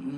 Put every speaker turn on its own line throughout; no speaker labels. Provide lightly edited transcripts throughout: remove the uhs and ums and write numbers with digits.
जय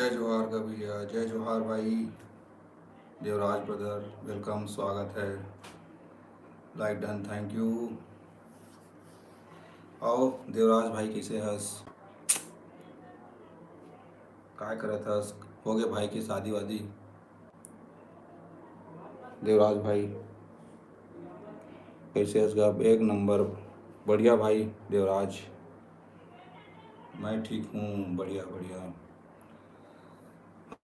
जोहार का भैया, जय जोहार भाई। देवराज ब्रदर वेलकम, स्वागत है। Like done, thank you. आओ देवराज भाई, कैसे हस? काय करत हस? हो गए भाई की शादी वादी? देवराज भाई कैसे हस? गब एक नंबर, बढ़िया भाई देवराज। मैं ठीक हूँ, बढ़िया बढ़िया।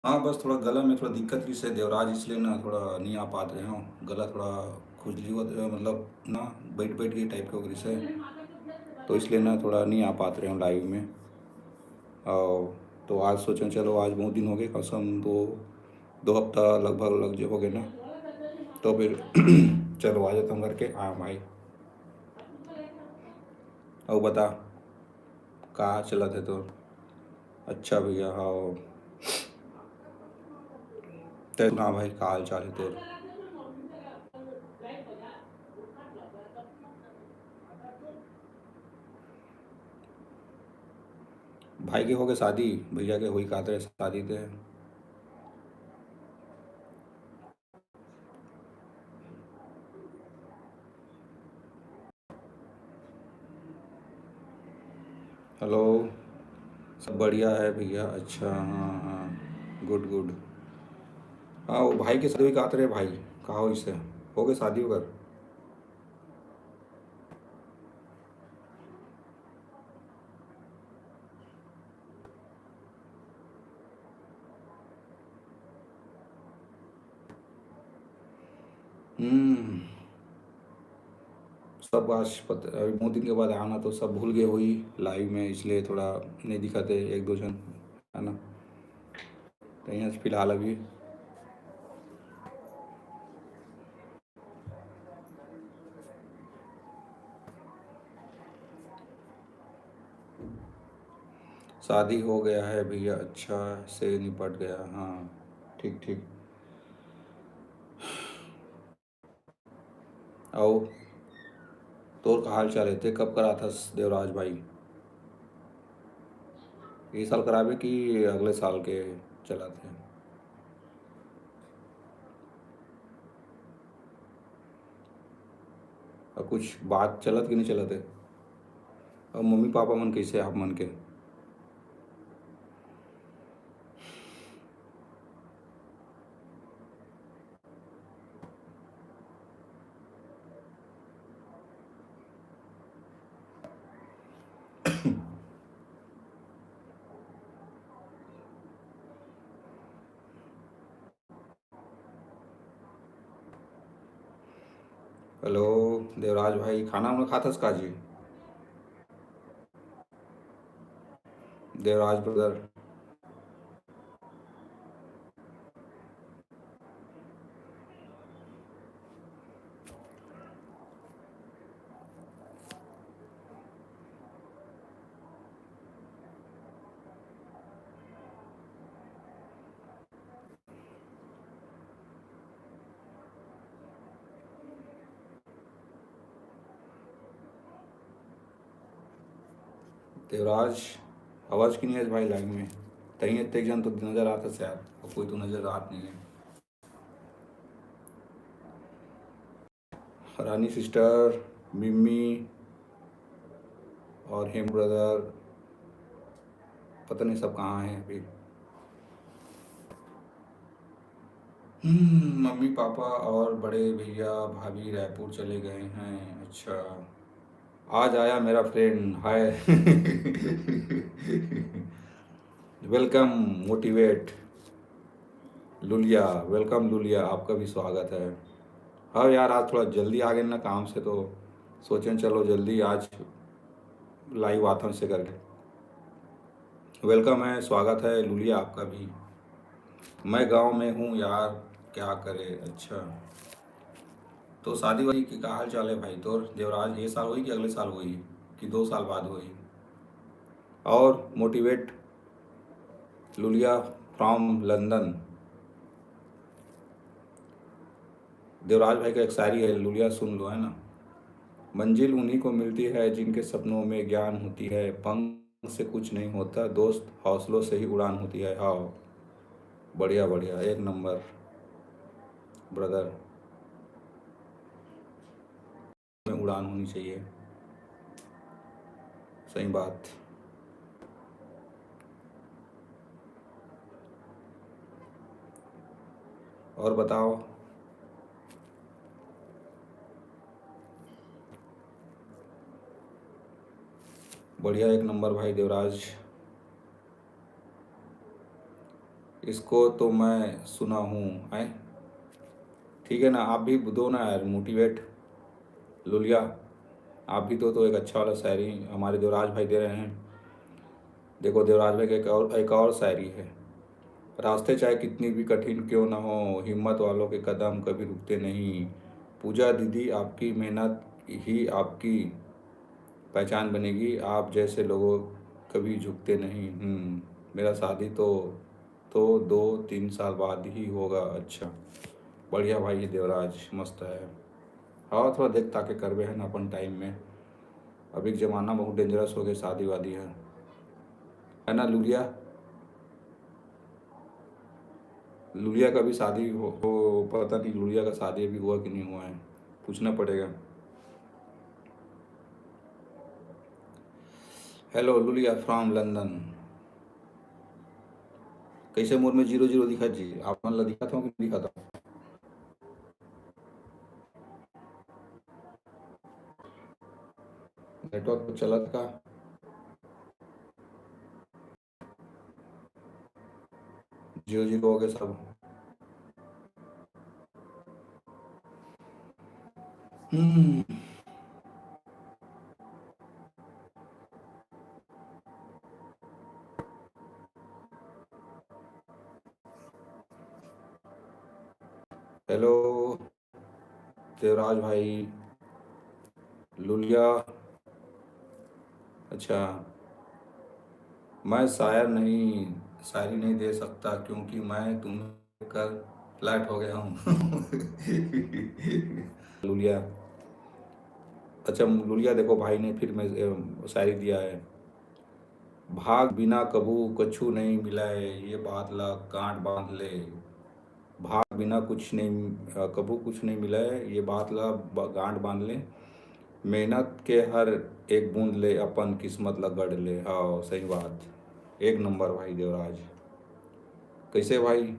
हाँ बस थोड़ा गला में थोड़ा दिक्कत की से देवराज, इसलिए ना थोड़ा नहीं आ पाते हैं। गला थोड़ा खुजली होता, मतलब ना बैठ बैठ के टाइप के वगैरह से, तो इसलिए ना थोड़ा नहीं आ पाते रहे लाइव में। और तो आज सोचें चलो, आज बहुत दिन हो गए, कसम दो दो हफ्ता लगभग लग जो हो गए ना, तो फिर चलो आज तुम करके आया भाई। और बता कहाँ चला थे तो? अच्छा भैया, हाँ ते हाँ भाई, का हाल चाल है तो? भाई के हो गए शादी, भैया के हुई कातरे शादी थे। हेलो, सब बढ़िया है भैया। अच्छा, हाँ हाँ, गुड गुड। हाँ वो भाई के शादी हुई कातरे भाई, कहा हो इसे, हो गए शादी वगैरह? हम्म। सब आज पता, अभी बहुत दिन के बाद आना तो सब भूल गए हुई लाइव में, इसलिए थोड़ा नहीं दिखाते एक दो जन, है ना। तो यहाँ से फिलहाल अभी शादी हो गया है भैया, अच्छा से निपट गया, हाँ ठीक ठीक। आओ, तो का हाल चाल है थे, कब करा था देवराज भाई? इस साल करावे कि अगले साल के चला थे? और कुछ बात चलत कि नहीं चलत है? और मम्मी पापा मन कैसे, आप मन के? हेलो देवराज भाई, खाना वाना खातस का जी? देवराज ब्रदर, देवराज आवाज़ की नहीं है भाई लाइन में तहीं इतने जन तो नज़र आता से यार और कोई तो नज़र आत नहीं है। रानी सिस्टर, मिम्मी और हेम ब्रदर, पता नहीं सब कहाँ हैं अभी। मम्मी पापा और बड़े भैया भाभी रायपुर चले गए हैं। अच्छा, आज आया मेरा फ्रेंड, हाय। वेलकम मोटिवेट लुलिया, वेलकम लुलिया, आपका भी स्वागत है। हाँ यार, आज थोड़ा जल्दी आ गए ना काम से, तो सोचें चलो जल्दी आज लाइव आता हूँ इससे करके। वेलकम है, स्वागत है लुलिया आपका भी। मैं गांव में हूँ यार, क्या करे। अच्छा, तो शादी वादी की का हाल चाल है भाई? तो देवराज ये साल हुई कि अगले साल हुई कि 2 साल बाद हुई? और मोटिवेट लुलिया फ्रॉम लंदन, देवराज भाई का एक शायरी है, लुलिया सुन लो, है ना। मंजिल उन्हीं को मिलती है जिनके सपनों में ज्ञान होती है, पंख से कुछ नहीं होता दोस्त, हौसलों से ही उड़ान होती है। हाँ, बढ़िया बढ़िया, एक नंबर ब्रदर, में उड़ान होनी चाहिए, सही बात। और बताओ। बढ़िया, एक नंबर भाई देवराज। इसको तो मैं सुना हूँ है। ठीक है ना, आप भी दो ना यार मोटिवेट लुलिया, आप भी तो एक अच्छा वाला शायरी हमारे देवराज भाई दे रहे हैं। देखो देवराज भाई का एक और शायरी है। रास्ते चाहे कितनी भी कठिन क्यों ना हो, हिम्मत वालों के कदम कभी रुकते नहीं। पूजा दीदी, आपकी मेहनत ही आपकी पहचान बनेगी, आप जैसे लोगों कभी झुकते नहीं। मेरा शादी तो 2-3 साल बाद ही होगा। अच्छा, बढ़िया भाई, ये देवराज मस्त है। हाँ, थोड़ा देख ताके करवे है ना अपन टाइम में, अभी के ज़माना बहुत डेंजरस हो गया, शादी वादी है ना लुलिया। लुलिया का भी शादी हो पता नहीं लुलिया का शादी अभी हुआ कि नहीं हुआ है, पूछना पड़ेगा। हेलो लुलिया फ्रॉम लंदन। कैसे मोर में 0-0 दिखा जी, आप मन ला दिखा था कि नहीं दिखा था? नेटवर्क तो चलत का? 0-0 हो गए सब। हम्म। हेलो देवराज भाई, लुलिया। अच्छा, मैं शायरी नहीं दे सकता क्योंकि मैं तुम्हें कर फ्लैट हो गया हूँ। लुलिया, अच्छा लुलिया, देखो भाई ने फिर मैं शायरी दिया है। भाग बिना कबू कछु नहीं मिलाए, ये बात ला गांठ बांध ले। भाग बिना कुछ नहीं कबू कुछ नहीं मिलाए, ये बात ला गांठ बांध ले। मेहनत के हर एक बूंद ले, अपन किस्मत ला गढ़ ले। हाँ सही बात, एक नंबर भाई देवराज। कैसे भाई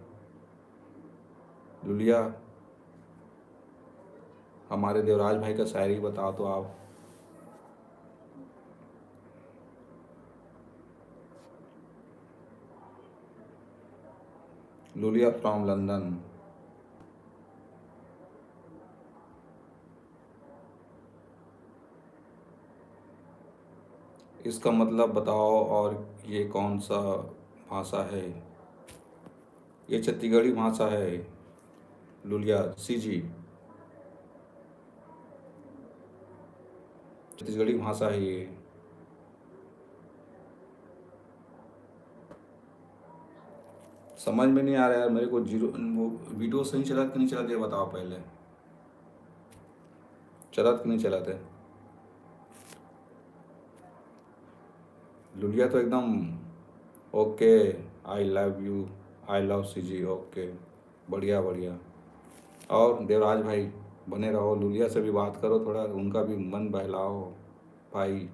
लुलिया, हमारे देवराज भाई का शायरी बताओ तो आप। लुलिया फ्रॉम लंदन, इसका मतलब बताओ, और ये कौन सा भाषा है? ये छत्तीसगढ़ी भाषा है लुलिया सी जी, छत्तीसगढ़ी भाषा है ये। समझ में नहीं आ रहा यार मेरे को, जीरो वो वीडियो सही चला कि नहीं चला ये बताओ पहले, चला कि नहीं चला थे? लुलिया तो एकदम okay. I love you, I love CG, okay, बढ़िया बढ़िया। और देवराज भाई बने रहो, लुलिया से भी बात करो, थोड़ा उनका भी मन बहलाओ भाई।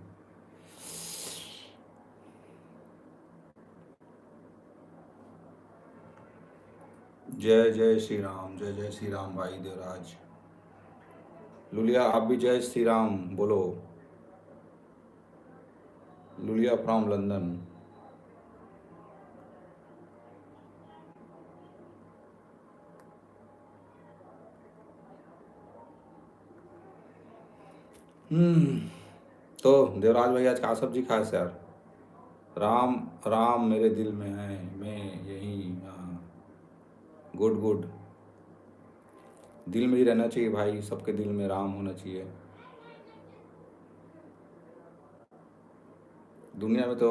जय जय श्री राम, जय जय श्री राम भाई देवराज। लुलिया आप भी जय श्री राम बोलो। लुलिया फ्रॉम लंदन। हम्म। तो देवराज भाई आज क्या सब्जी खाए से यार? राम राम मेरे दिल में है, मैं यही, हाँ, गुड गुड। दिल में ही रहना चाहिए भाई, सबके दिल में राम होना चाहिए। दुनिया में तो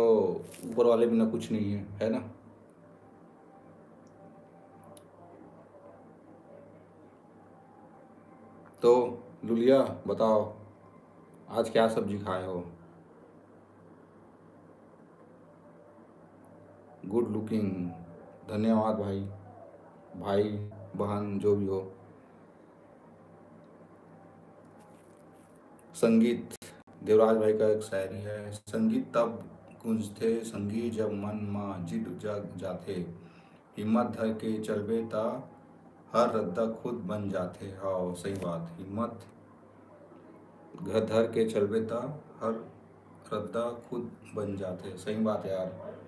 ऊपर वाले बिना कुछ नहीं है ना? तो लुलिया बताओ आज क्या सब्जी खाए हो? गुड लुकिंग, धन्यवाद भाई। भाई बहन जो भी हो। संगीत, देवराज भाई का एक शायरी है, संगीत तब गूंजते संगी जब मन माँ जिद जग जाते, हिम्मत धर के चलबे ता हर रद्दा खुद बन जाते। हाँ सही बात, हिम्मत घर धर के चलबे ता हर रद्दा खुद बन जाते, सही बात है यार।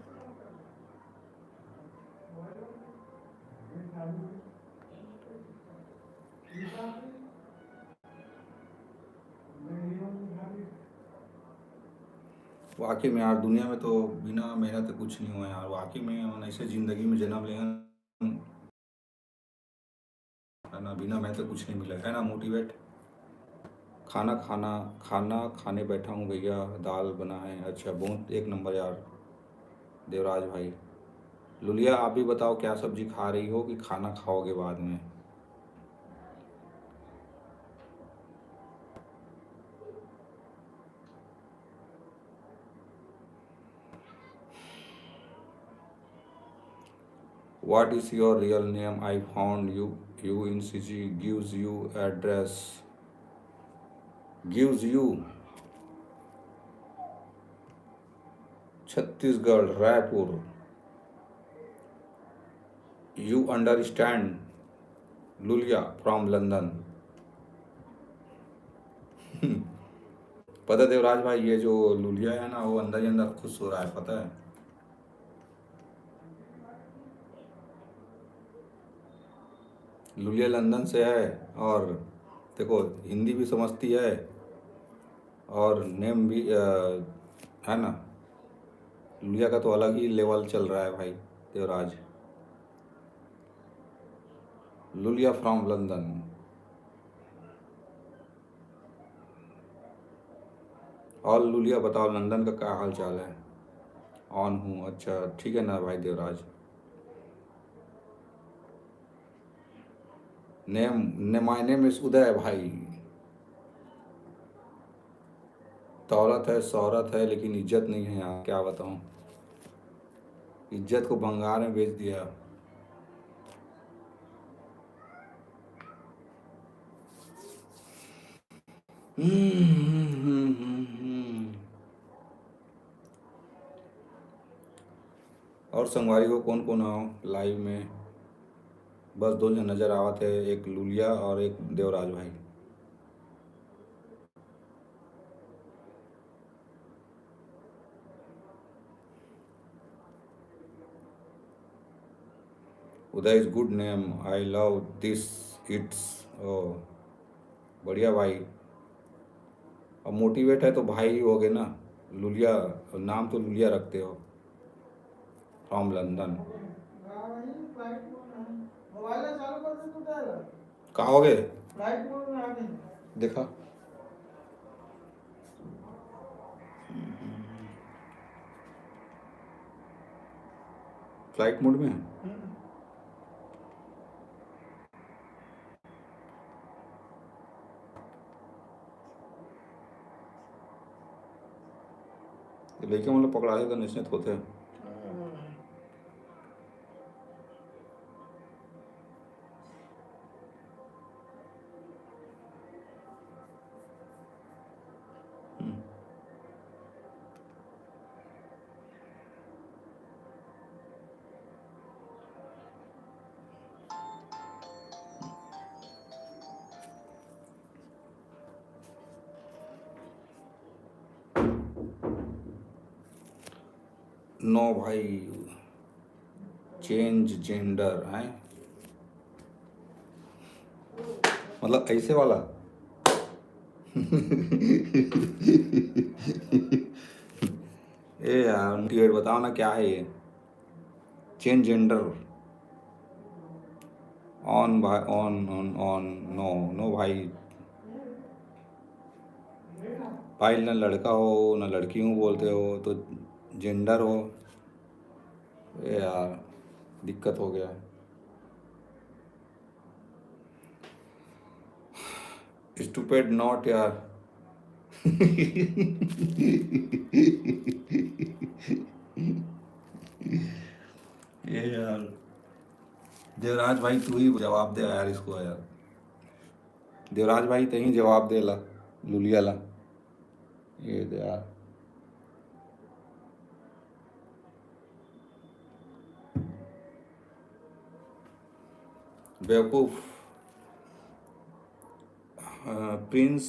वाकई में यार दुनिया में तो बिना मेहनत के कुछ नहीं हुआ यार, वाकई में हम ऐसे ज़िंदगी में जन्म लिए हैं, है ना, बिना मेहनत के कुछ नहीं मिला है ना। मोटिवेट, खाना खाना खाना खाने बैठा हूँ भैया, दाल बना है, अच्छा बहुत एक नंबर यार देवराज भाई। लुलिया आप भी बताओ क्या सब्जी खा रही हो कि खाना खाओगे बाद में? What is your real name? I found you in CG, gives you address, gives you Chhattisgarh Raipur. You understand? लुलिया फ्रॉम लंदन। पता है देवराज भाई, ये जो लुलिया है ना वो अंदर ही अंदर खुश हो रहा है, पता है? लुलिया लंदन से है, और देखो हिंदी भी समझती है, और नेम भी है ना। लुलिया का तो अलग ही लेवल चल रहा है भाई देवराज। लुलिया फ्रॉम लंदन। और लुलिया बताओ लंदन का क्या हाल चाल है? ऑन हूँ, अच्छा ठीक है ना भाई देवराज। नेम ने माय नेम इज उदय भाई। दौलत है शोहरत है लेकिन इज्जत नहीं है यार, क्या बताऊँ, इज्जत को भंगार में बेच दिया। और संगवारी को कौन कौन आओ लाइव में? बस दो जन नज़र आवत है, एक लुलिया और एक देवराज भाई। Uday is good name, I love this, it's, ओ बढ़िया भाई। अब मोटिवेट है तो भाई ही होगे ना। लुलिया, नाम तो लुलिया रखते हो, फ्रॉम लंदन। कहाँ हो गए? देखा, फ्लाइट मोड में है। लेके मतलब पकड़ा है तो निश्चित होते हैं। नो भाई, चेंज जेंडर है मतलब ऐसे वाला। ए यार मोटिवेट बताओ ना क्या है ये चेंज जेंडर। ऑन भाई, on on on. No no भाई, भाई ना लड़का हो ना लड़की हूँ बोलते हो तो जेंडर हो। ए यार दिक्कत हो गया। स्टूपिड नॉट यार। ये यार देवराज भाई तू ही जवाब दे यार इसको यार। देवराज भाई तही जवाब दे ला लुलिया ला। ये दे यार। बेवकूफ। Prince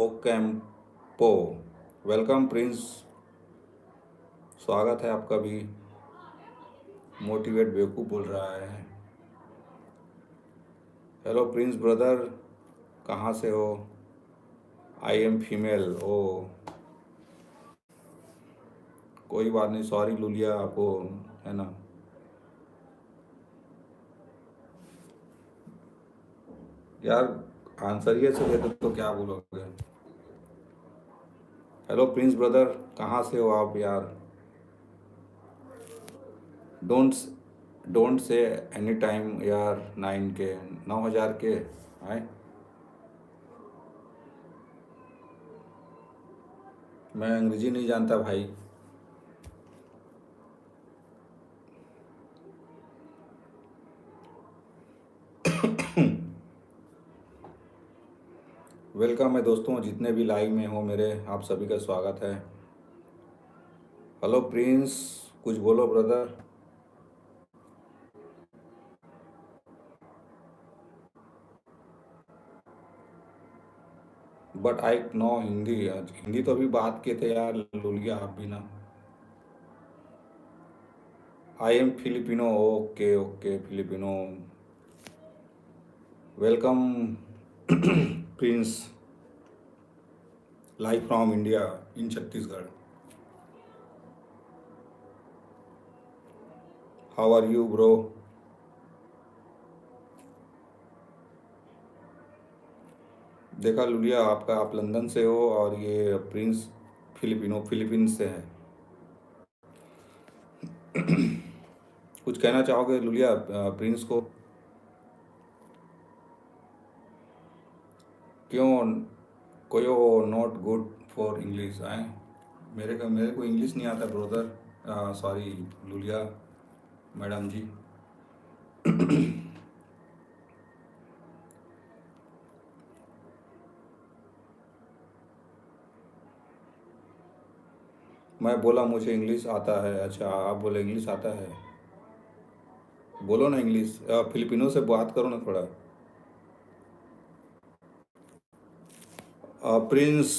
Ocampo. वेलकम प्रिंस, स्वागत है आपका भी। मोटिवेट बेवकूफ बोल रहा है। हेलो प्रिंस ब्रदर, कहाँ से हो? I am female. ओ कोई बात नहीं, सॉरी लुलिया आपको, है ना। यार आंसर ये से देते तो क्या बोलोगे। हेलो प्रिंस ब्रदर, कहाँ से हो आप यार? Don't don't say any time यार। 9K, 9,000 के आए। मैं अंग्रेजी नहीं जानता भाई। वेलकम है दोस्तों, जितने भी लाइव में हो मेरे, आप सभी का स्वागत है। हेलो प्रिंस, कुछ बोलो brother. But I know Hindi. Hindi तो अभी बात किए थे यार लुलिया आप भी ना। I am Filipino. Okay okay Filipino. Welcome Prince, live from India in Chhattisgarh. How are you bro? देखा लुलिया आपका, आप लंदन से हो और ये प्रिंस फिलिपिनो फिलीपींस से है। कुछ कहना चाहोगे लुलिया प्रिंस को? क्यों कोई नॉट गुड फॉर इंग्लिश आए? मेरे को इंग्लिश नहीं आता ब्रदर, सॉरी लुलिया मैडम जी। मैं बोला मुझे इंग्लिश आता है। अच्छा आप बोले इंग्लिश आता है, बोलो ना इंग्लिश। फिलिपिनो से बात करो ना थोड़ा। Prince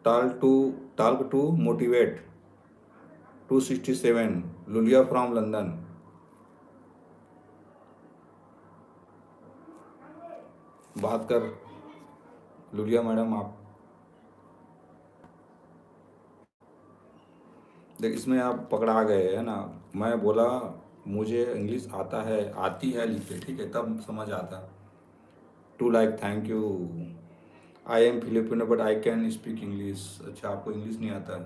to talk to motivate 267 Lulia from London. बात कर लुलिया मैडम आप। देख इसमें आप पकड़ा गए है ना। मैं बोला मुझे इंग्लिश आता है, आती है लिख के, ठीक है तब समझ आता। To like thank you. I am Filipino but I can speak English. अच्छा आपको इंग्लिश नहीं आता?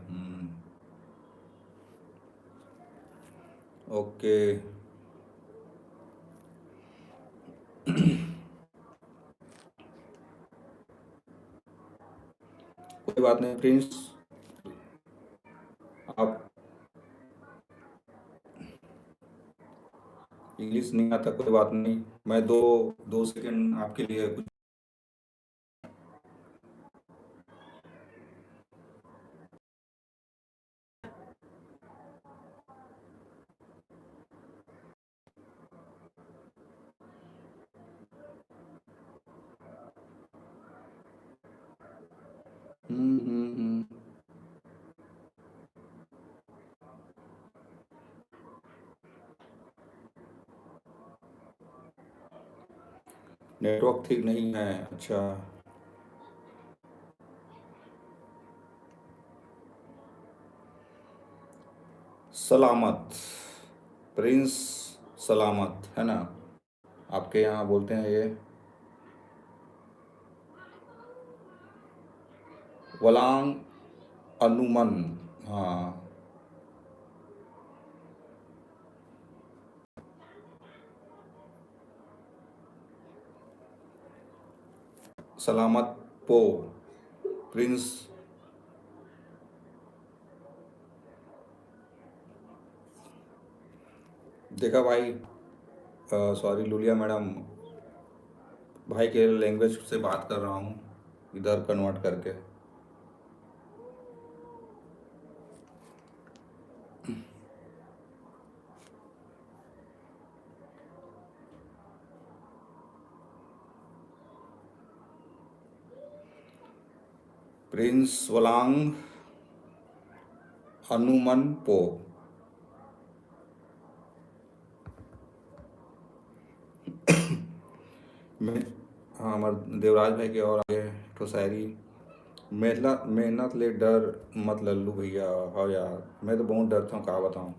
ओके। कोई बात नहीं प्रिंस, आप इंग्लिश नहीं आता कोई बात नहीं, मैं दो 2 सेकंड आपके लिए कुछ। हम्म। नेटवर्क ठीक नहीं है, अच्छा। सलामत, प्रिंस सलामत है ना, आपके यहाँ बोलते हैं ये। वलांग अनुमन, हाँ। सलामत पो, प्रिंस। देखा भाई, सॉरी लुलिया मैडम, भाई के लैंग्वेज से बात कर रहा हूँ इधर कन्वर्ट करके। प्रिंस वलांग हनुमन पो। मैं, हाँ हमारे देवराज भाई के और आगे तो शायरी। मेहनत मेहनत ले डर मत लल्लू भैया। हाँ यार, मैं तो बहुत डरता हूँ, कहा बताऊँ।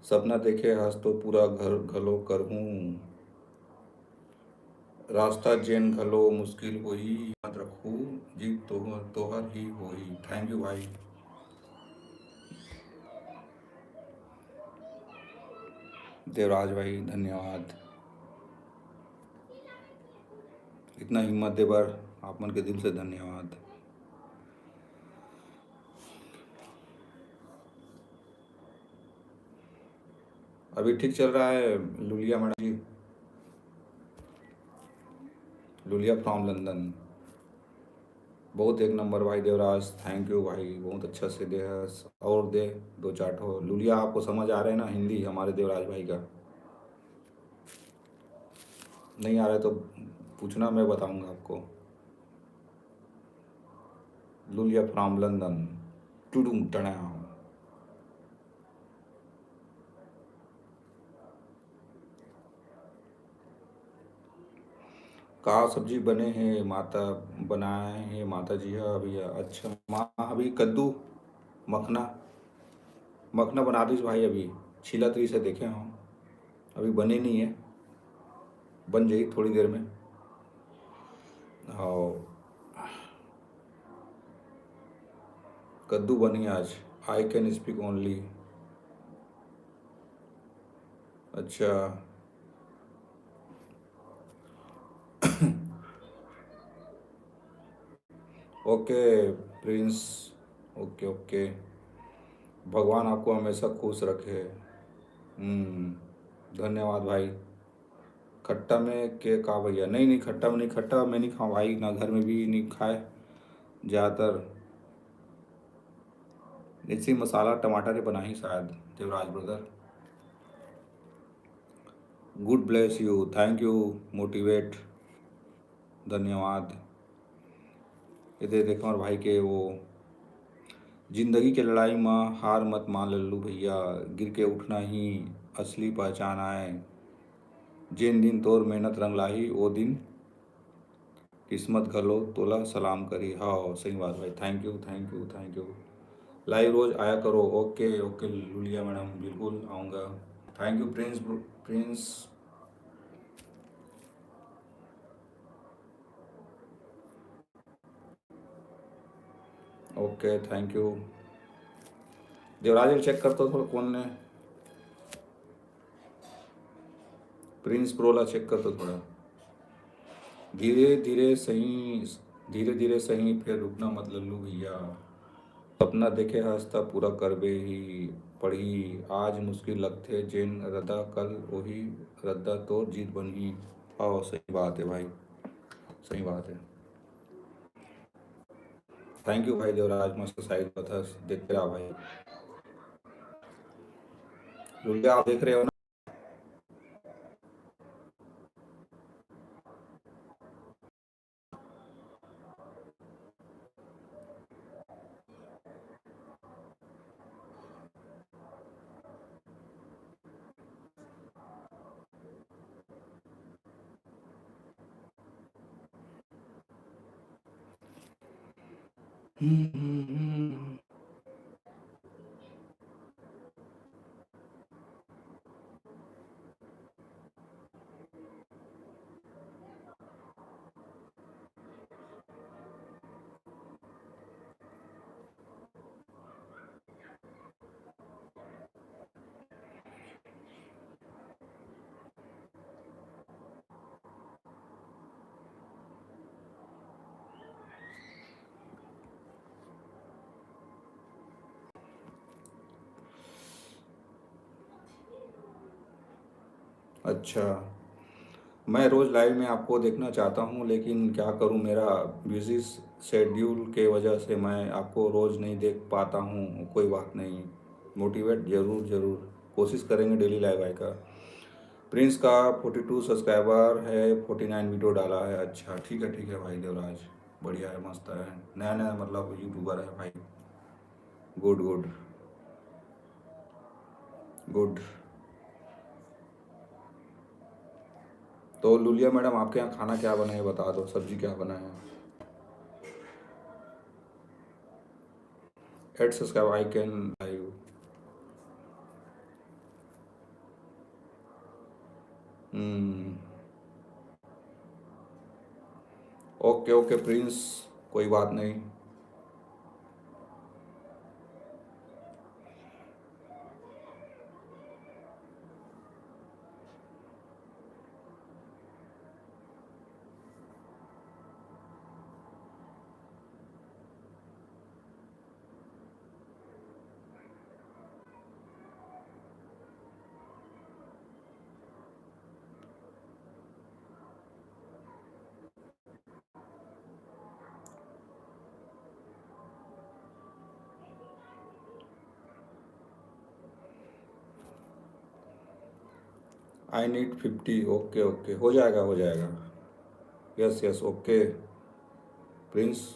सपना देखे हंस तो पूरा घर घलो कर हूँ, रास्ता जेन घलो मुश्किल होई, याद रखू जीत तोहर तोहर ही होई। थैंक यू भाई। देवराज भाई धन्यवाद, इतना हिम्मत दे बार, आप मन के दिल से धन्यवाद। अभी ठीक चल रहा है लुलिया मैडम जी, लुलिया फ्रॉम लंदन। बहुत एक नंबर भाई देवराज, थैंक यू भाई, बहुत अच्छा से दे है। और दे दो चार हो लुलिया, आपको समझ आ रहे हैं ना हिंदी हमारे देवराज भाई का? नहीं आ रहा है तो पूछना, मैं बताऊंगा आपको। लुलिया फ्रॉम लंदन, टुडुम टणा। का सब्जी बने हैं माता, बनाए हैं माता जी। हाँ अभी, अच्छा माँ अभी कद्दू मखना, मखना बना दीजिए भाई, अभी छिला तरी से देखे हम, अभी बने नहीं है, बन जाएगी थोड़ी देर में। हाँ, कद्दू बनी आज। आई कैन स्पीक ओनली। अच्छा। ओके प्रिंस, ओके ओके, भगवान आपको हमेशा खुश रखे। धन्यवाद भाई। खट्टा में के का भैया, नहीं नहीं खट्टा में नहीं, खट्टा मैं नहीं खाऊँ भाई, ना घर में भी नहीं खाए ज़्यादातर। इसी मसाला टमाटर ही बना ही शायद Devraj brother. Good bless you, thank you motivate, धन्यवाद। ये दे देखो और भाई के वो, जिंदगी के लड़ाई में हार मत मान लल्लू भैया, गिर के उठना ही असली पहचान आए, जिन दिन तोर मेहनत रंग लाई वो दिन किस्मत घलो तोला सलाम करी। हाँ सही बात भाई, thank you thank you thank you. Live रोज आया करो, ओके ओके लुलिया मैडम, बिल्कुल आऊँगा। Thank you prince, prince. Okay thank you. Devraj check करता थोड़ा कौन ने, प्रिंस प्रोला चेक करता थोड़ा, धीरे धीरे सही धीरे धीरे सही फिर रुकना मत लल्लू भैया। सपना देखे हंसता पूरा करबे ही पढ़ी आज मुश्किल लगते जिन रद्दा कल वही रद्दा तो जीत बनी। आओ सही बात है भाई, सही बात है। थैंक यू भाई देवराज, मस्त साइड बता देखते रहा भाई। लुलिया आप देख रहे हो ना? अच्छा, मैं रोज़ लाइव में आपको देखना चाहता हूँ लेकिन क्या करूँ, मेरा बिजी शेड्यूल के वजह से मैं आपको रोज़ नहीं देख पाता हूँ। कोई बात नहीं, मोटिवेट ज़रूर ज़रूर कोशिश करेंगे डेली लाइव आए का। प्रिंस का 42 सब्सक्राइबर है, 49 वीडियो डाला है। अच्छा ठीक है भाई देवराज, बढ़िया है, मस्त है, नया नया मतलब यूट्यूबर है भाई। Good good good. तो लुलिया मैडम आपके यहाँ खाना क्या बना है बता दो, सब्जी क्या बना है? At subscribe I can live. Hmm, okay okay Prince, कोई बात नहीं। आई नीड 50, ओके ओके, हो जाएगा हो जाएगा। Yes yes okay Prince.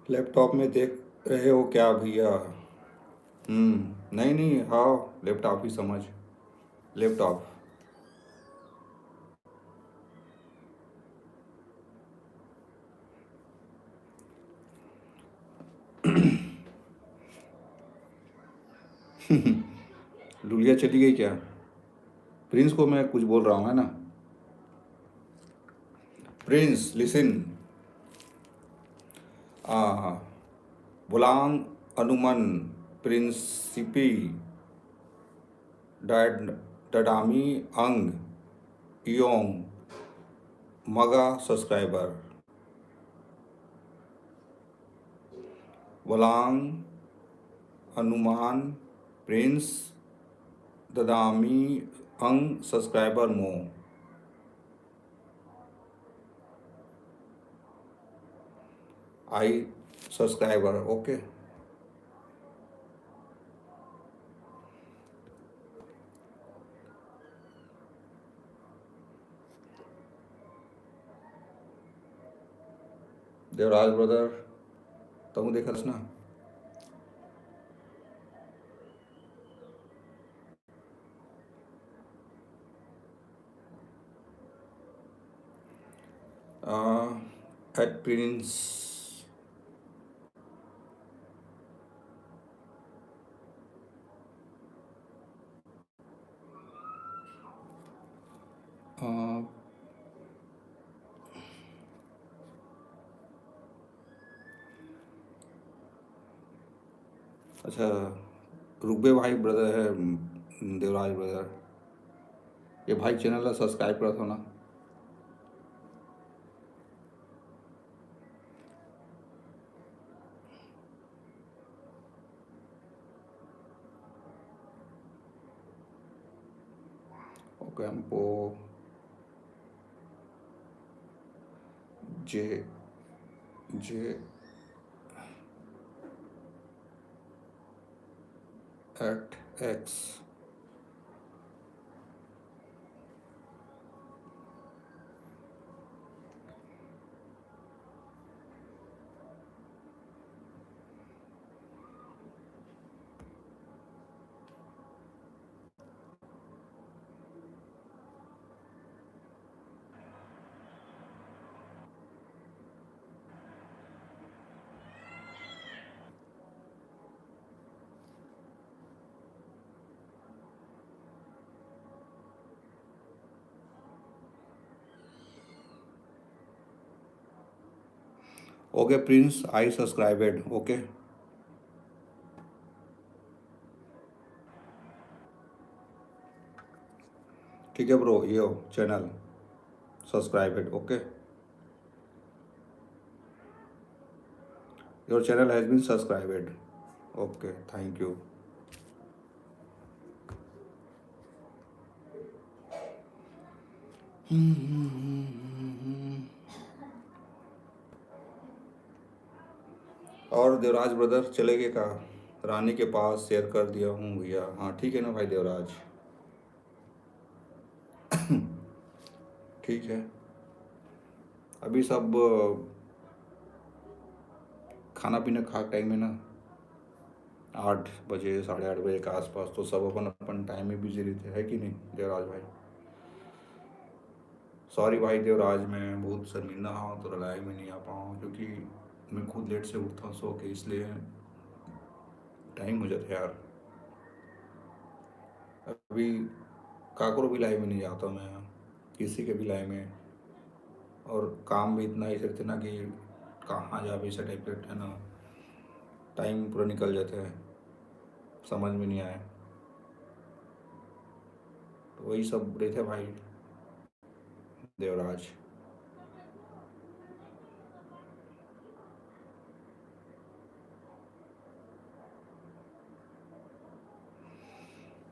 Laptop में देख रहे हो क्या भैया? नहीं नहीं, हाँ, लैपटॉप ही समझ, लैपटॉप। लुलिया चली गई क्या? प्रिंस को मैं कुछ बोल रहा हूँ, है ना? Prince listen. हाँ, बुलांग अनुमन प्रिंसिपी डैड डडामी अंग इयोंग मगा सब्सक्राइबर वलांग हनुमान प्रिंस ददामी अंग सब्सक्राइबर मो I subscriber okay. Devraj brother, तुम देखस ना? At Prince. अच्छा, रुबे भाई ब्रदर है, देवराज ब्रदर, ये भाई चैनल सब्सक्राइब करा था ना। ओके, हमको J J eight X. Okay prince, I subscribed. Okay, ठीक है ब्रो, ये हो channel subscribed. Okay, your channel has been subscribed. Okay, thank you. और देवराज ब्रदर चले गए का? रानी के पास शेयर कर दिया हूँ भैया। हाँ ठीक है ना भाई देवराज, ठीक है। अभी सब खाना पीना खा टाइम में ना 8 बजे 8:30 बजे के आसपास, तो सब अपन अपन टाइम में बिजी रहते हैं, कि नहीं देवराज भाई? सॉरी भाई देवराज, मैं बहुत शर्मिंदा हूँ तो लड़ाई में नहीं आ पाऊँ, क्योंकि मैं खुद लेट से उठता हूँ सो के, इसलिए टाइम हो जाता है यार। अभी काकरो भी लाइव में नहीं जाता मैं, किसी के भी लाइव में, और काम भी इतना ऐसे थे ना कि कहाँ जा भी ऐसा टाइप का है ना, टाइम पूरा निकल जाता है, समझ में नहीं आया। तो वही सब रहते भाई देवराज।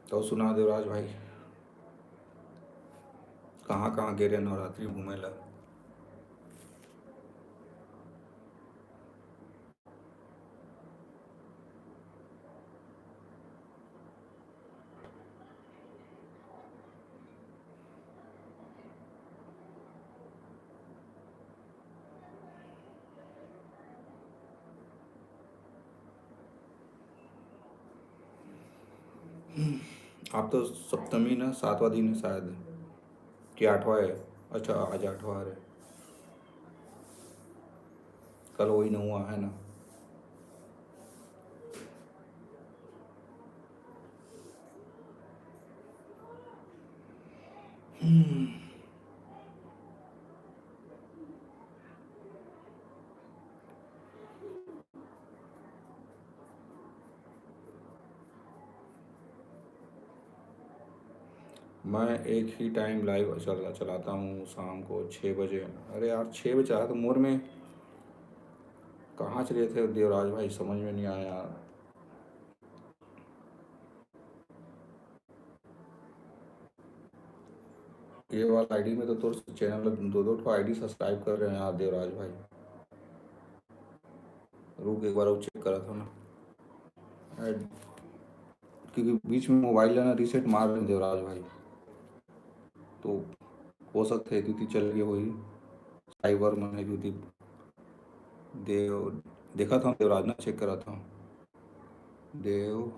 तो सुना देवराज भाई, कहाँ कहाँ गए रहे नवरात्रि घूमे ला? आप तो सप्तमी ना 7वां दिन है शायद, कि 8वां है? अच्छा, आज 8वां है, कल वही 9वां है ना? मैं एक ही टाइम लाइव चलाता हूँ, शाम को 6 बजे। अरे यार 6 बजे चला तो मोर में कहाँ चले थे देवराज भाई, समझ में नहीं आया यार। ये वाला आईडी में तो चैनल दो दो ठो आईडी सब्सक्राइब कर रहे हैं यार देवराज भाई। रुक, एक बार वो चेक करा था ना, ऐड- क्योंकि बीच में मोबाइल है ना रीसेट मार रहे हैं देवराज भाई, तो हो सकता है द्युति चल गई वही साइबर में द्युति। देव देखा था देवराज ना, चेक करा था। देव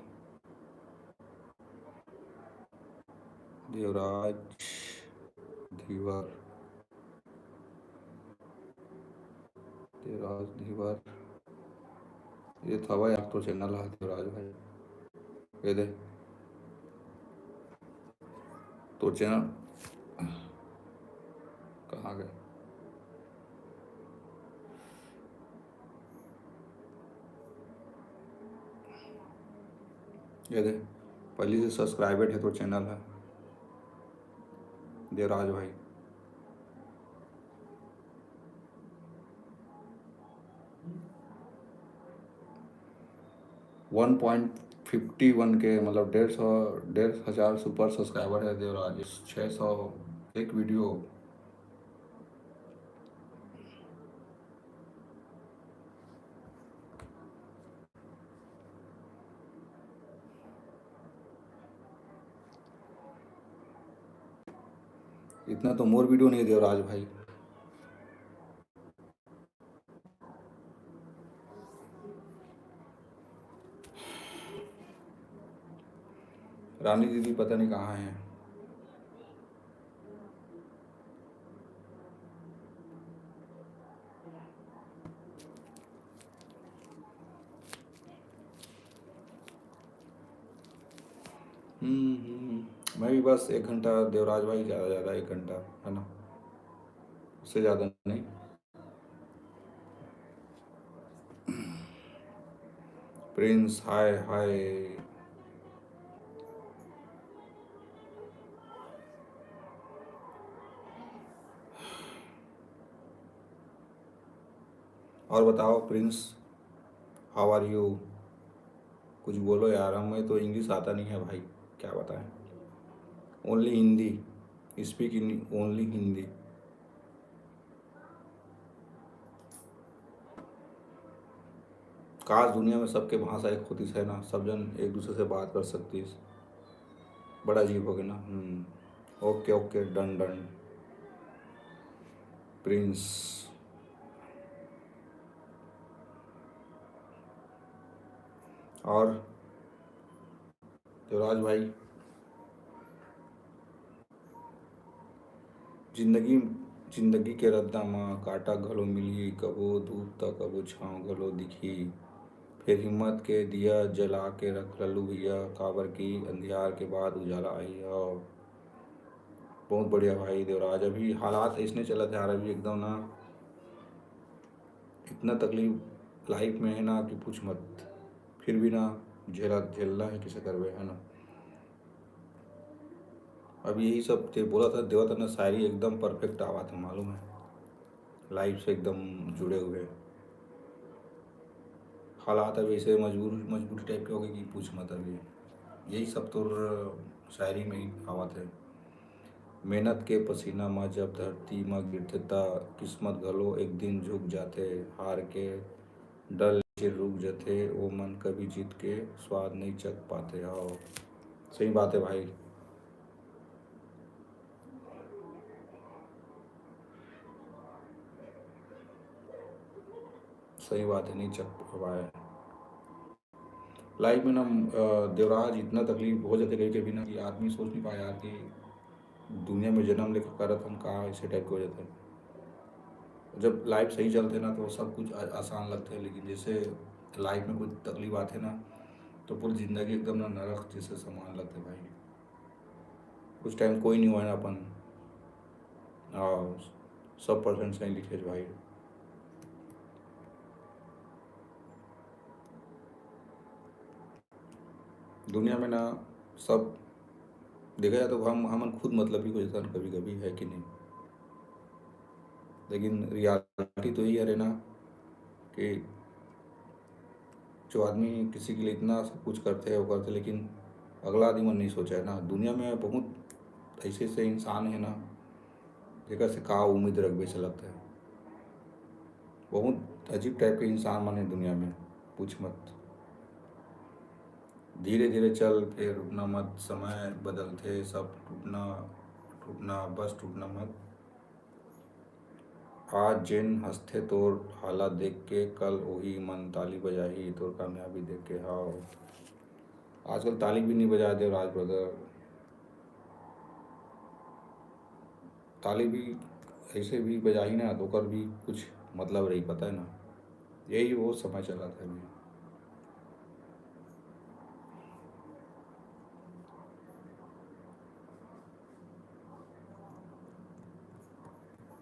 देवराज धीवर देवराज धीवर ये था भाई आप तो चैनल है देवराज भाई ये दे तो चैनल कहाँ गए ये दे पहले से सब्सक्राइबर है तो चैनल है देवराज भाई 1.51 के मतलब 1,500 सुपर सब्सक्राइबर है देवराज 600 एक वीडियो इतना तो मोर वीडियो नहीं है देवराज भाई रानी दीदी पता नहीं कहाँ है मैं भी बस 1 घंटा देवराज भाई ज़्यादा ज़्यादा 1 घंटा है ना उससे ज़्यादा नहीं प्रिंस हाय हाय और बताओ प्रिंस हाउ आर यू कुछ बोलो यार हमें तो इंग्लिश आता नहीं है भाई क्या बताएं only Hindi speak in only Hindi काश दुनिया में सबके भाषा एक होती है ना सब जन एक दूसरे से बात कर सकती है बड़ा अजीब हो गया ना okay okay done done Prince और देवराज भाई जिंदगी जिंदगी के रद्दा माँ काटा घलो मिली कबो धूप तक कबो छाँव घलो दिखी फिर हिम्मत के दिया जला के रख लल्लू भैया काबर की अंधियार के बाद उजाला आई हो बहुत बढ़िया भाई देवराज अभी हालात ऐसने चलत है यार अभी एकदम ना इतना तकलीफ लाइफ में है ना कि पूछ मत फिर भी ना झेलना है किसे करवे है ना अब यही सब थे बोला था देवा था ना शायरी एकदम परफेक्ट आवा था मालूम है लाइफ से एकदम जुड़े हुए हालात अब ऐसे मजबूरी टाइप के हो गए कि पूछ मत अभी यही सब तो शायरी में ही आवा थे मेहनत के पसीना माँ जब धरती माँ गिरते ता किस्मत घलो एक दिन झुक जाते हार के डल के रुक जाते वो मन कभी जीत के स्वाद नहीं चख पाते आओ सही बात है भाई सही बात है नहीं चख पाए लाइफ में ना देवराज इतना तकलीफ हो जाते कभी कभी ना कि आदमी सोच नहीं पाया यार कि दुनिया में जन्म लेकर करत हम कहाँ ऐसे टाइप के हो जाते हैं जब लाइफ सही चलते ना तो सब कुछ आसान लगते हैं लेकिन जैसे लाइफ में कुछ तकलीफ आते ना तो पूरी ज़िंदगी एकदम ना नरक जैसे सामान लगते भाई कुछ टाइम कोई नहीं हुआ ना अपन 100% सही लिखे भाई दुनिया में ना सब देखा जाए तो हम खुद मतलब ही हो जाता है कभी कभी है कि नहीं लेकिन रियलिटी तो यही है ना कि जो आदमी किसी के लिए इतना सब कुछ करते हैं वो करते लेकिन अगला आदमी नहीं सोचा है ना दुनिया में बहुत ऐसे ऐसे इंसान है ना जगह से का उम्मीद रखबे से लगता है बहुत अजीब टाइप के इंसान माने दुनिया में पूछ मत धीरे धीरे चल फिर रुकना मत समय बदलते सब टूटना टूटना बस टूटना मत आज जिन हंसते तोर हालात देख के कल वही मन ताली बजाही तोर कामयाबी देख के हाँ आजकल ताली भी नहीं बजा दे राज ब्रदर ताली भी ऐसे भी बजा ही ना तो कर भी कुछ मतलब रही पता है ना यही वो समय चला था अभी।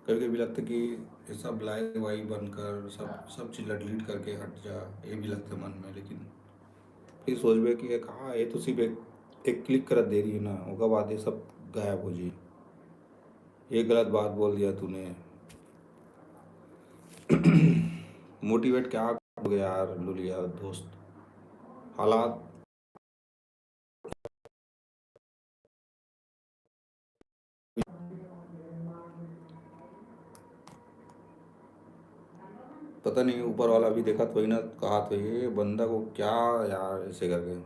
कभी कभी लगता कि ये सब लाइव वाइव बनकर सब चीज़ डिलीट करके हट जा, ये भी लगता मन में। लेकिन फिर सोचबे कि ये कहाँ, ये तो सिर्फ एक क्लिक कर दे रही है ना, होगा बात ये सब गायब हो जी। ये गलत बात बोल दिया तूने। मोटिवेट क्या हो गया यार लुलिया दोस्त, हालात। पता नहीं ऊपर वाला भी देखा तो ही ना, कहा तो ये बंदा को क्या यार ऐसे करके।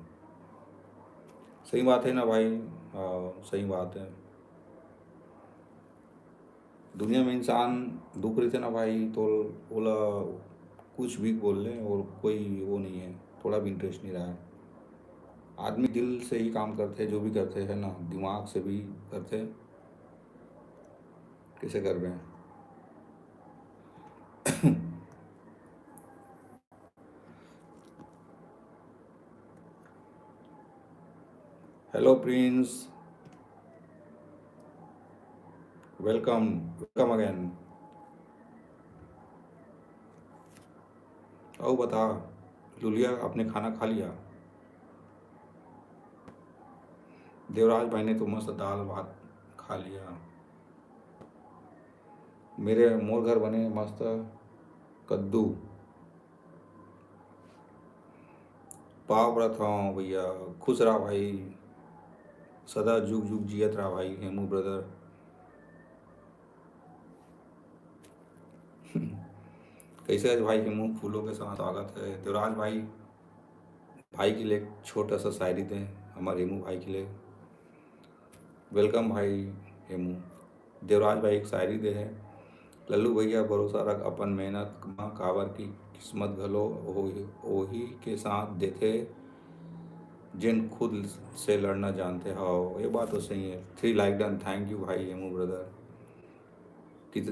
सही बात है ना भाई। हाँ सही बात है। दुनिया में इंसान दुख रहे थे ना भाई, तो बोला कुछ भी बोल ले और कोई वो नहीं है, थोड़ा भी इंटरेस्ट नहीं रहा है। आदमी दिल से ही काम करते हैं, जो भी करते हैं ना, दिमाग से भी करते हैं। कैसे कर रहे हैं। Hello Prince, welcome, welcome again. आओ बता लुलिया, आपने खाना खा लिया? देवराज भाई ने तो मस्त दाल भात खा लिया। मेरे मोर घर बने मस्त कद्दू, पाव रहा था भैया। खुश रहा भाई, सदा जुग जुग जियत रहा भाई हेमू ब्रदर। कैसे आज भाई हेमू, फूलों के साथ स्वागत है। देवराज भाई, भाई के लिए एक छोटा सा शायरी दें हमारे हेमू भाई के लिए। वेलकम भाई हेमू। देवराज भाई एक शायरी दे है। लल्लू भैया भरोसा रख अपन मेहनत माँ कावर की किस्मत घलो ओही के साथ देते जिन खुद से लड़ना जानते हो। ये बात तो सही है। 3 लाइक डन, थैंक यू भाई हेमू ब्रदर। कित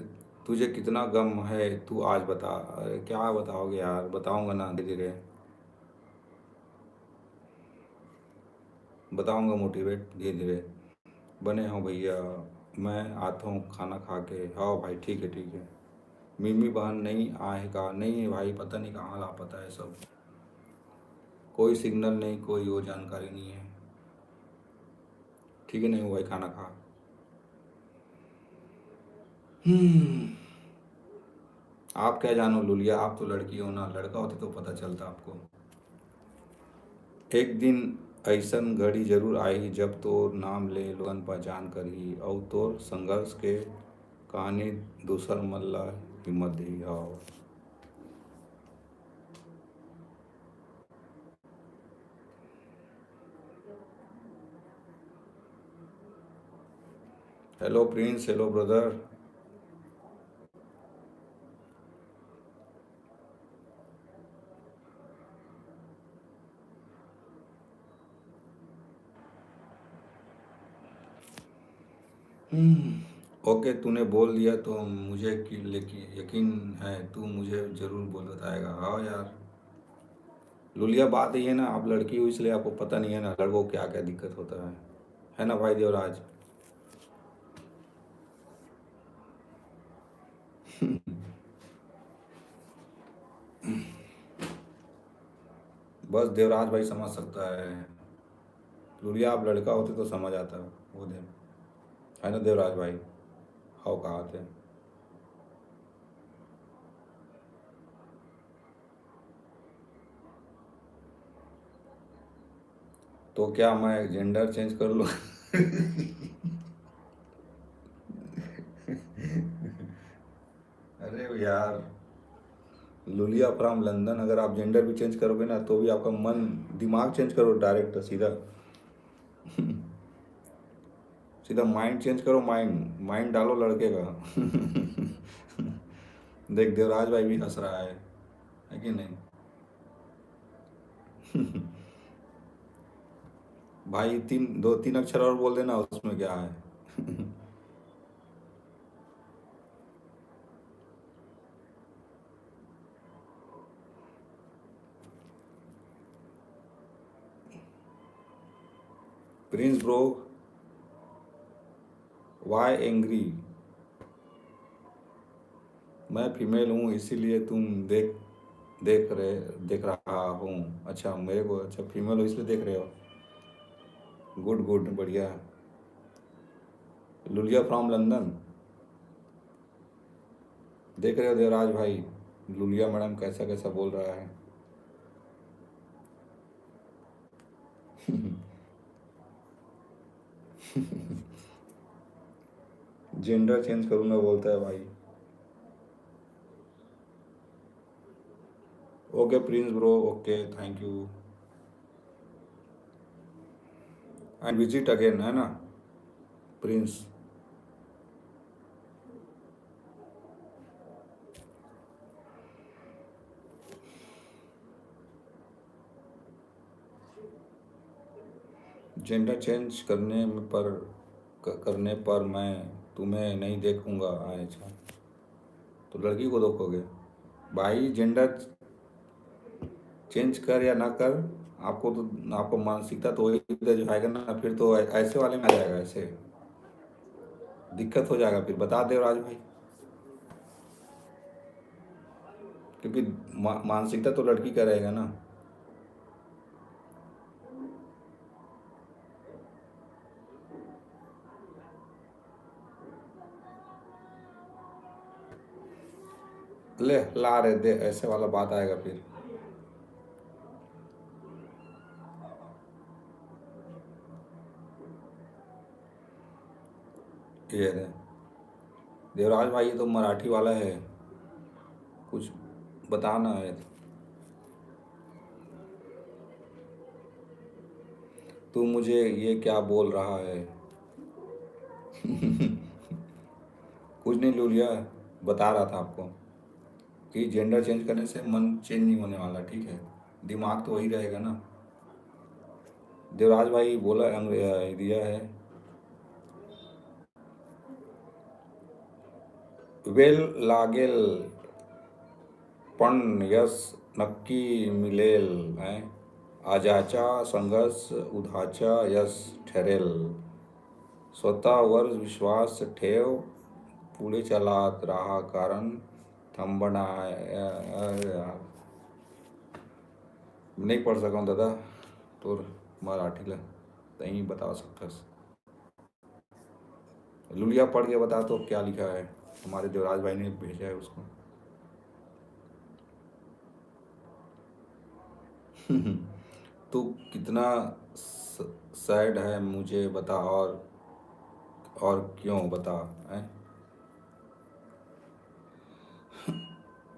तुझे कितना गम है तू आज बता। अरे क्या बताओगे यार, बताऊंगा ना धीरे धीरे बताऊंगा, मोटिवेट धीरे धीरे। बने हो भैया, मैं आता हूँ खाना खा के। हाँ भाई ठीक है ठीक है। मिमी बहन नहीं आएगा, नहीं है भाई, पता नहीं कहाँ लापता है सब। कोई सिग्नल नहीं, कोई वो जानकारी नहीं है। ठीक है नहीं हो भाई, खाना खा। हम्म। आप क्या जानो लुलिया, आप तो लड़की हो ना, लड़का होते तो पता चलता आपको। एक दिन ऐसन घड़ी जरूर आई जब तोर नाम ले लोगन पहचान कर ही, और तोर संघर्ष के कहानी दूसर मल्ला हिम्मत दी आओ। Hello Prince, hello brother. Okay तूने बोल दिया तो मुझे लेकिन यकीन है तू मुझे ज़रूर बोल बताएगा। हाँ यार लुलिया, बात ये है ना, आप लड़की हो इसलिए आपको पता नहीं है ना लड़कों को क्या क्या दिक्कत होता है ना भाई देवराज। बस देवराज भाई समझ सकता है। लुलिया आप लड़का होते तो समझ आता वो दिन, है ना देवराज भाई। हाँ कहा थे। तो क्या मैं जेंडर चेंज कर लूँ? अरे यार लुलिया फ्रॉम लंदन, अगर आप जेंडर भी चेंज करोगे ना तो भी आपका मन दिमाग चेंज करो डायरेक्ट सीधा। सीधा माइंड चेंज करो, माइंड माइंड डालो लड़के का। देख देवराज भाई भी हंस रहा है कि नहीं? भाई तीन दो तीन अक्षर और बोल देना, उसमें क्या है। Prince bro, why angry? मैं फीमेल हूँ इसीलिए तुम देख रहा हूँ। अच्छा, मेरे को, अच्छा फीमेल हो इसलिए देख रहे हो। गुड गुड, बढ़िया। लुलिया फ्रॉम लंदन। देख रहे हो देवराज भाई, लुलिया मैडम कैसा कैसा बोल रहा है। जेंडर चेंज करूंगा बोलता है भाई। Okay Prince bro, okay, thank you. And visit again, है ना प्रिंस? जेंडर चेंज करने पर मैं तुम्हें नहीं देखूंगा। अच्छा, तो लड़की को देखोगे? भाई जेंडर चेंज कर या ना कर, आपको मानसिकता तो वही जो आएगा ना, फिर तो ऐसे वाले में आ जाएगा, ऐसे दिक्कत हो जाएगा फिर, बता दे राज भाई। क्योंकि मानसिकता तो लड़की का रहेगा ना। ले ला रहे दे, ऐसे वाला बात आएगा फिर। ये है देवराज भाई, ये तो मराठी वाला है, कुछ बताना है। तू मुझे ये क्या बोल रहा है? कुछ नहीं लूलिया, बता रहा था आपको कि जेंडर चेंज करने से मन चेंज नहीं होने वाला, ठीक है, दिमाग तो वही रहेगा ना। देवराज भाई बोला दिया है। वेल लागेल पण यश नक्की मिळेल, है आजाचा संघर्ष उद्याचा यश ठरेल। स्वतःवर विश्वास ठेव, पुढे चलात राहा, कारण थांबना यार, नहीं पढ़ सका हूँ दादा, तो मराठी नहीं बता सकता। लुलिया पढ़ के बता तो क्या लिखा है, हमारे देवराज भाई ने भेजा है उसको। तू कितना सैड है मुझे बता, और क्यों बता, है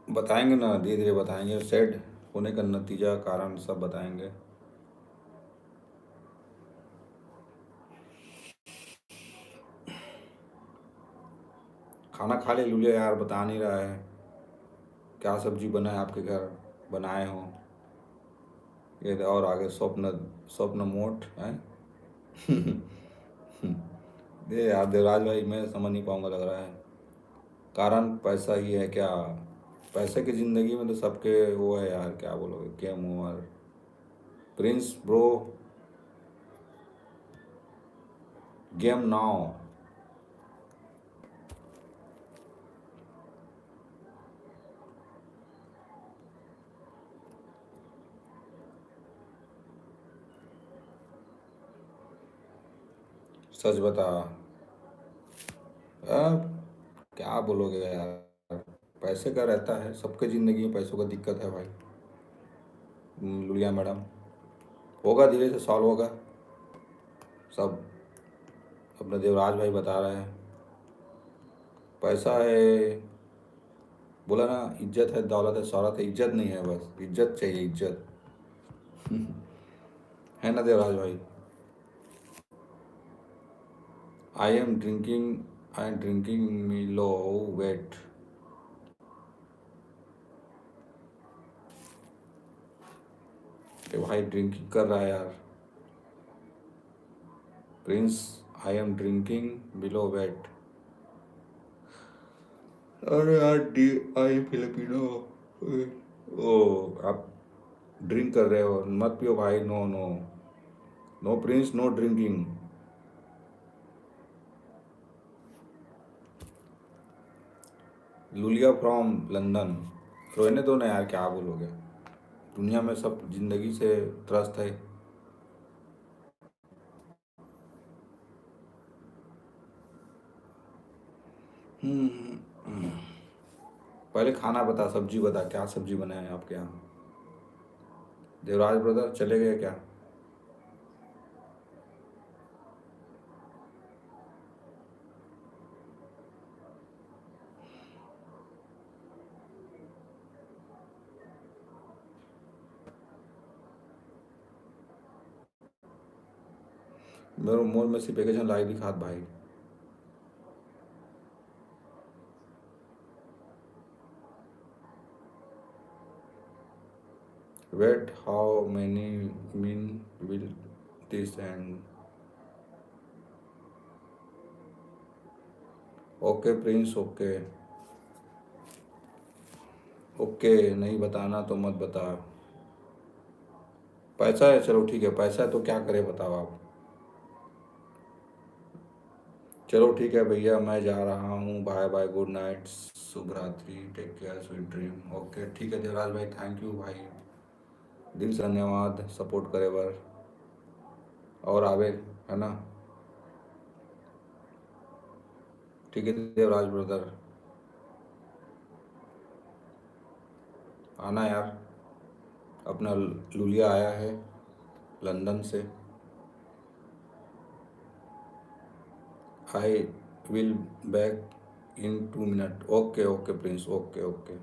बताएंगे ना, धीरे धीरे बताएंगे, सैड होने का नतीजा कारण सब बताएंगे। खाना खा ले लुलिया यार, बता नहीं रहा है क्या सब्जी बना है आपके घर, बनाए हो ये, और आगे स्वप्न स्वप्न मोट है। दे यार देवराज भाई, मैं समझ नहीं पाऊंगा लग रहा है। कारण पैसा ही है क्या? पैसे की ज़िंदगी में तो सबके वो है यार, क्या बोलोगे, game over. Prince bro, game now. सच बता। अब क्या बोलोगे यार, पैसे का रहता है सबके ज़िंदगी में, पैसों का दिक्कत है भाई। लुलिया मैडम, होगा धीरे से सॉल्व होगा सब। अपने देवराज भाई बता रहे हैं पैसा है, बोला ना, इज्जत है, दौलत है, शौहरत है, इज्जत नहीं है, बस इज्जत चाहिए, इज्जत। है ना देवराज भाई? I am drinking me low weight. भाई ड्रिंकिंग कर रहा है यार Prince. I am drinking below weight. अरे यार, डी आई फिलिपिनो। ओ, आप ड्रिंक कर रहे हो, मत पियो भाई, no no. No Prince, no drinking. Lulia from London. रोने दो ना यार, क्या बोलोगे। दुनिया में सब जिंदगी से त्रस्त है। हम्म, पहले खाना बता, सब्जी बता, क्या सब्जी बनाए हैं आपके यहाँ। देवराज ब्रदर चले गए क्या। मेरे मोर में सिर्फ वेकेशन लाई दिखात भाई। Wait how many mean will this end. Okay Prince, okay. Okay, नहीं बताना तो मत बता। पैसा है, चलो ठीक है, पैसा है तो क्या करे बताओ आप। चलो ठीक है भैया, मैं जा रहा हूँ, बाय बाय, गुड नाइट, शुभ रात्रि, take care, sweet dream. Okay ठीक है देवराज भाई, थैंक यू भाई, दिल से धन्यवाद सपोर्ट करे बर। और आवे, है ना। ठीक है देवराज ब्रदर, आना यार। अपना लुलिया आया है लंदन से। I will back in 2 minute. Okay okay Prince, okay okay.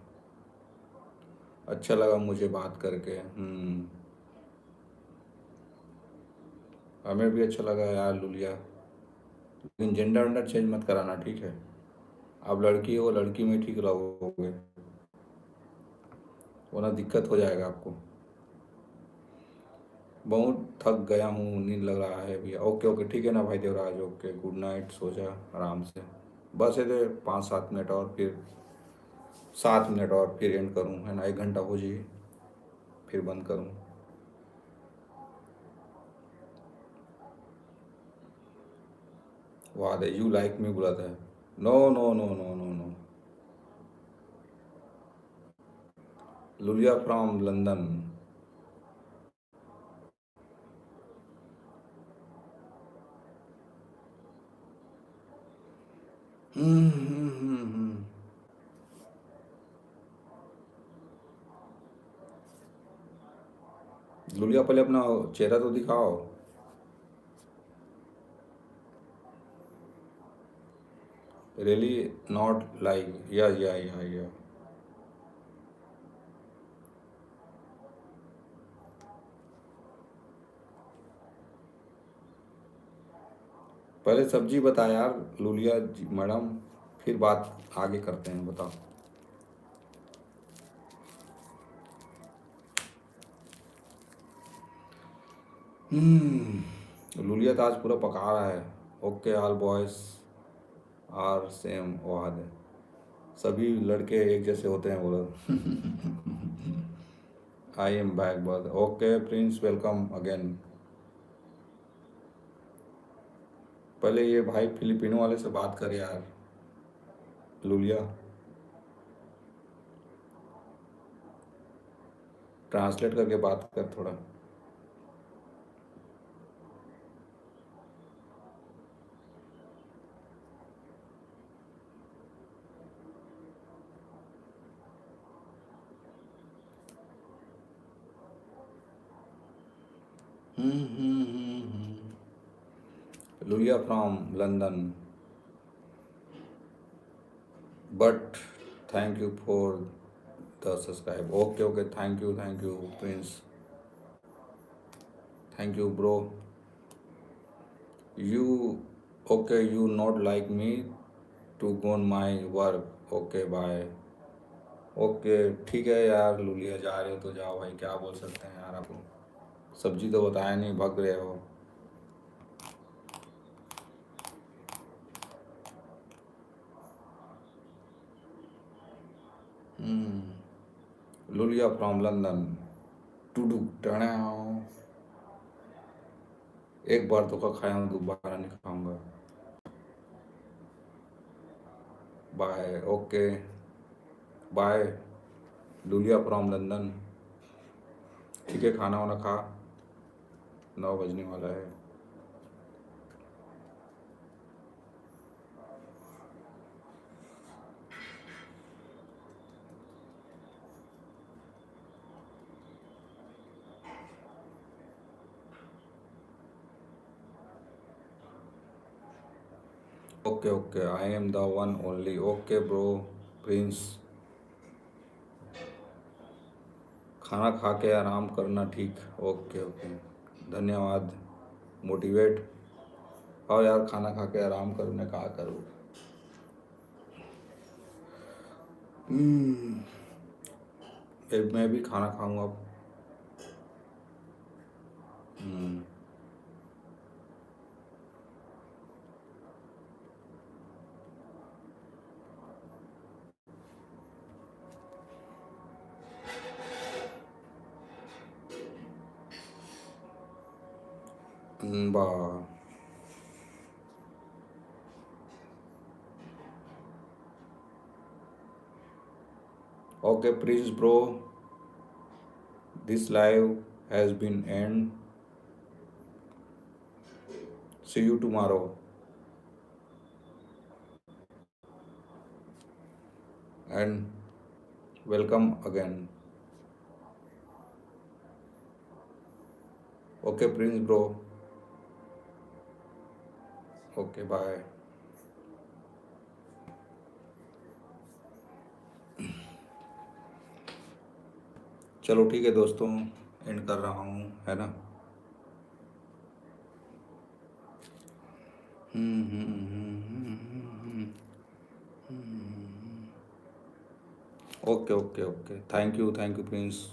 अच्छा लगा मुझे बात करके। हमें भी अच्छा लगा यार लुलिया। लेकिन जेंडर वेंडर चेंज मत कराना, ठीक है। आप लड़की हो, लड़की में ठीक रहोगे, वरना दिक्कत हो जाएगा आपको। बहुत थक गया हूँ, नींद लग रहा है भैया। ओके ओके ठीक है ना भाई देवराज, ओके गुड नाइट, सो जा आराम से। बस ये दे 5-7 मिनट और, फिर 7 मिनट और, फिर एंड करूँ, है ना। 1 घंटा हो जाइए फिर बंद करूँ। वाह दे, यू लाइक मी बोला था। No no no no no no. Lulia from London. Lulia पहले अपना चेहरा तो दिखाओ। रियली नॉट लाइक, या। पहले सब्जी बता यार लुलिया जी मैडम, फिर बात आगे करते हैं, बताओ। लुलिया तो आज पूरा पका रहा है। Okay all boys are same वाद है, सभी लड़के एक जैसे होते हैं बोलो। आई एम बैक बस। Okay Prince, welcome again. पहले ये भाई फिलिपिनो वाले से बात कर यार लुलिया, ट्रांसलेट करके बात कर थोड़ा। Lulia from London, but thank you for the subscribe. Okay okay, thank you Prince, thank you bro. You okay, you not like me to gone my work, okay bye. Okay ठीक है यार लुलिया, जा रहे हो तो जाओ भाई, क्या बोल सकते हैं यार आपको। सब्जी तो बताया नहीं, भग रहे हो। Lulia from London, to do टणाओ। एक बार तो का खाया हूँ, दोबारा नहीं खाऊंगा। Bye, okay, bye, Lulia from London. ठीक है, खाना वाना खा, 9 बजने वाला है। Okay okay, I am the one only, okay bro, Prince. खाना खा के आराम करना, ठीक, ओके ओके, धन्यवाद, मोटिवेट। और यार खाना खा के आराम करूँ, मैं कहा करूँ। हम्म, मैं भी खाना खाऊंगा अब। हम्म, बा okay please bro, this live has been end, see you tomorrow and welcome again. Okay Prince bro, okay bye. चलो ठीक है दोस्तों, एंड कर रहा हूँ, है ना। Okay okay okay, thank you Prince.